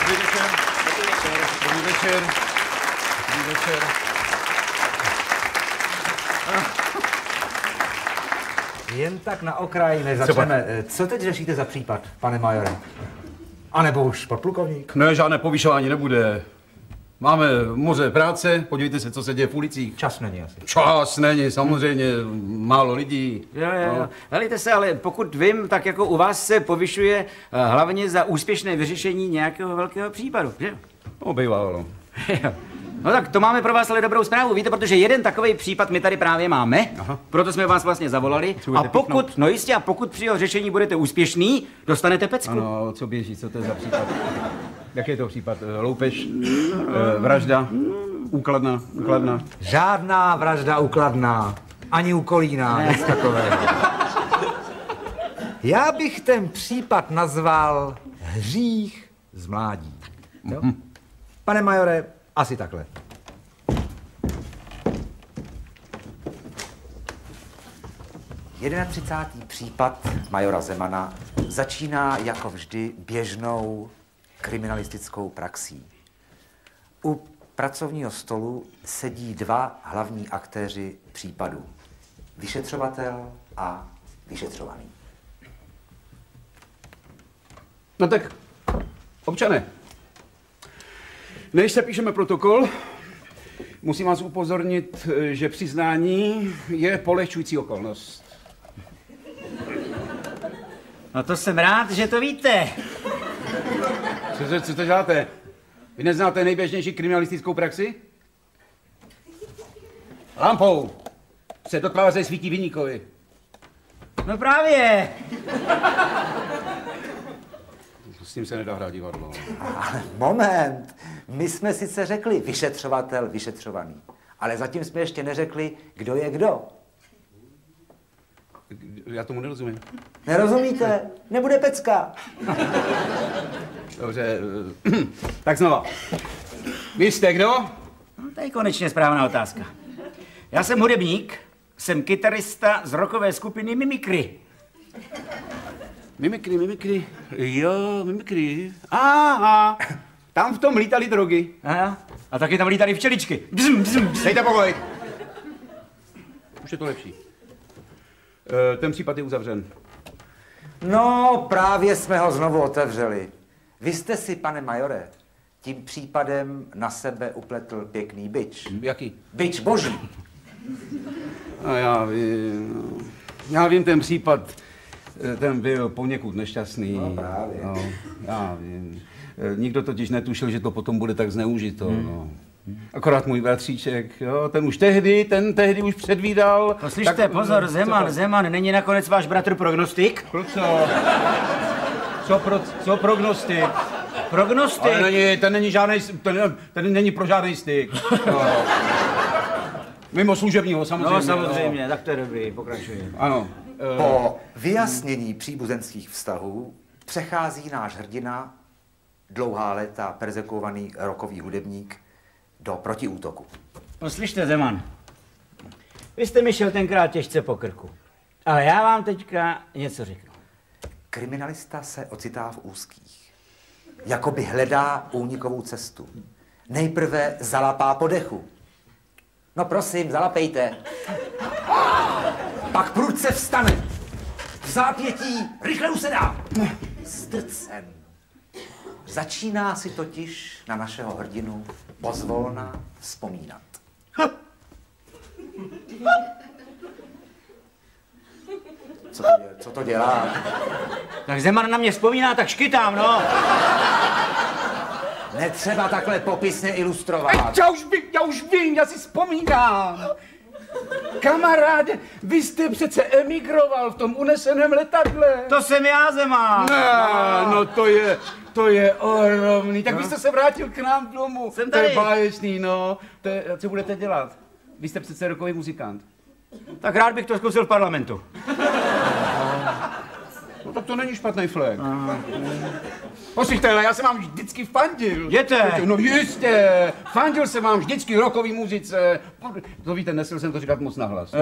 Dobrý večer. Dobrý večer. Dobrý večer. Jen tak na okraj, než začneme. Co teď řešíte za případ, pane majore? A nebo už podplukovník? Ne, žádné povyšování nebude. Máme moře práce, podívejte se, co se děje v ulicích. Čas není asi. Čas není, samozřejmě, málo lidí. Jo. Helejte se, ale pokud vím, tak jako u vás se povyšuje hlavně za úspěšné vyřešení nějakého velkého případu, že jo? No, bývalo. No tak to máme pro vás ale dobrou zprávu, víte, protože jeden takový případ my tady právě máme, proto jsme vás vlastně zavolali. A pokud, no jistě, a pokud při jeho řešení budete úspěšný, dostanete pecku. Ano, co běží, co to je za případ? Jaký je to případ? Loupež, vražda, úkladna? Žádná vražda úkladná, ani úkolíná, nic takového. Já bych ten případ nazval hřích z mládí. Jo? Pane majore, asi takhle. Jedenatřicátý případ majora Zemana začíná jako vždy běžnou kriminalistickou praxí. U pracovního stolu sedí dva hlavní aktéři případu. Vyšetřovatel a vyšetřovaný. No tak, občané, než se píšeme protokol, musím vás upozornit, že přiznání je polehčující okolnost. No to jsem rád, že to víte. Co to děláte? Vy neznáte nejběžnější kriminalistickou praxi? Lampou se do tváře svítí viníkovi. No právě. S tím se nedá hrát divadlo. Ale moment, my jsme sice řekli vyšetřovatel, vyšetřovaný, ale zatím jsme ještě neřekli, kdo je kdo. Já tomu nerozumím. Nerozumíte? Nebude pecka. Dobře, tak znova. Vy jste kdo? No, to je konečně správná otázka. Já jsem hudebník, jsem kytarista z rockové skupiny Mimikry. Mimikry. Jo, mimikry. Aha, tam v tom lítaly drogy. Aha. A taky tam lítaly včeličky. Dejte pokoj. Už je to lepší. Ten případ je uzavřen. No, právě jsme ho znovu otevřeli. Vy jste si, pane majore, tím případem na sebe upletl pěkný bič. Jaký? Bič boží. A já vím, ten případ, ten byl poněkud nešťastný. No právě. No, já vím. Nikdo totiž netušil, že to potom bude tak zneužito. No. Akorát můj bratříček, jo, ten tehdy už předvídal. No slyšte, pozor, Zeman, není nakonec váš bratr prognostik? Pro co? Co prognostik? Prognostik? Ale ten není pro žádný styk. No. Mimo služebního, samozřejmě. No samozřejmě, tak to je dobrý, pokračuji. Ano. Po vyjasnění příbuzenských vztahů přechází náš hrdina, dlouhá léta perzekovaný rockový hudebník, do protiútoku. No slyšte, Zeman, vy jste mi šel tenkrát těžce po krku, ale já vám teďka něco řeknu. Kriminalista se ocitá v úzkých. Jakoby hledá únikovou cestu. Nejprve zalapá po dechu. No prosím, zalapejte. Pak prudce vstane. V zápětí rychle usedá. Zdrcen. Začíná si totiž na našeho hrdinu pozvolna vzpomínat. Co to dělá? Tak Zeman na mě vzpomíná, tak škytám, no. Netřeba takhle popisně ilustrovat. Já už vím, já si vzpomínám. Kamaráde, vy jste přece emigroval v tom uneseném letadle. To jsem já, Zeman. No to je ohromný. Tak vy jste se vrátil k nám domů. Jsem tady. To je báječný, no. Co budete dělat? Vy jste přece rockový muzikant. Tak rád bych to zkusil v parlamentu. No tak to není špatný flek. Poslyšte, já jsem vám vždycky fandil. Jděte. No jistě, fandil jsem vám vždycky rockový muzice. To víte, nesl jsem to říkat moc nahlas.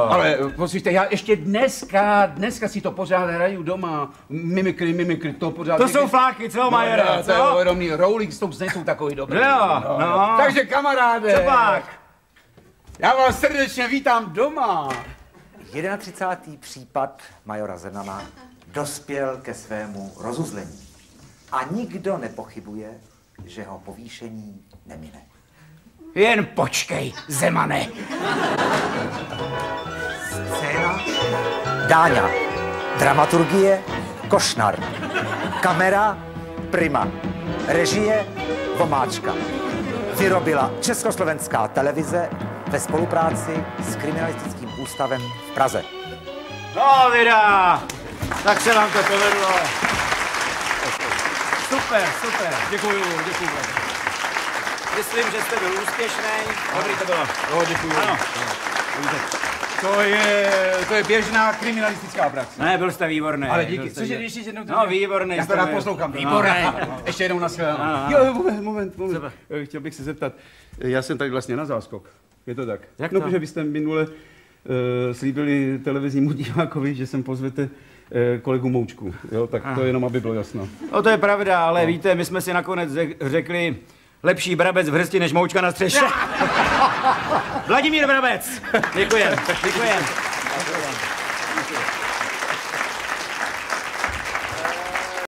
Ale poslyšte, já ještě dneska si to pořád hraju doma. Mimikry, to pořád. To jsou fláky, co, Majore, co? To je Rolling Stones nejsou takový dobrý. Jo, no. Takže kamaráde. Co pak? Já vás srdečně vítám doma. 31. případ majora Zemana dospěl ke svému rozuzlení. A nikdo nepochybuje, že ho povýšení nemine. Jen počkej, Zemane. Scéna Dáňa. Dramaturgie Košnar. Kamera Prima. Režie Vomáčka. Vyrobila Československá televize ve spolupráci s Kriminalistickým ústavem v Praze. No, vida! Tak se vám to povedlo. Super. Děkuju. Myslím, že jste byl úspěšný. Dobrý to bylo. Jo, děkuju. Ano. To je běžná kriminalistická praxe. Ne, byl jste výborný. Ale díky. Cože, ještě jednou to... No, výborný. Já to rád poslouchám. Výborný. Ještě jednou nashledanou. Jo, moment. Chtěl bych se zeptat. Já jsem tady vlastně na záskok. Je to tak? Jak no, to? protože vy jste minule slíbili televiznímu divákovi, že sem pozvete kolegu Moučku. Jo, tak to jenom, aby bylo jasno. No, to je pravda, ale víte, my jsme si nakonec řekli, lepší Brabec v hrsti než Moučka na střeše. Vladimír Brabec. Děkujem.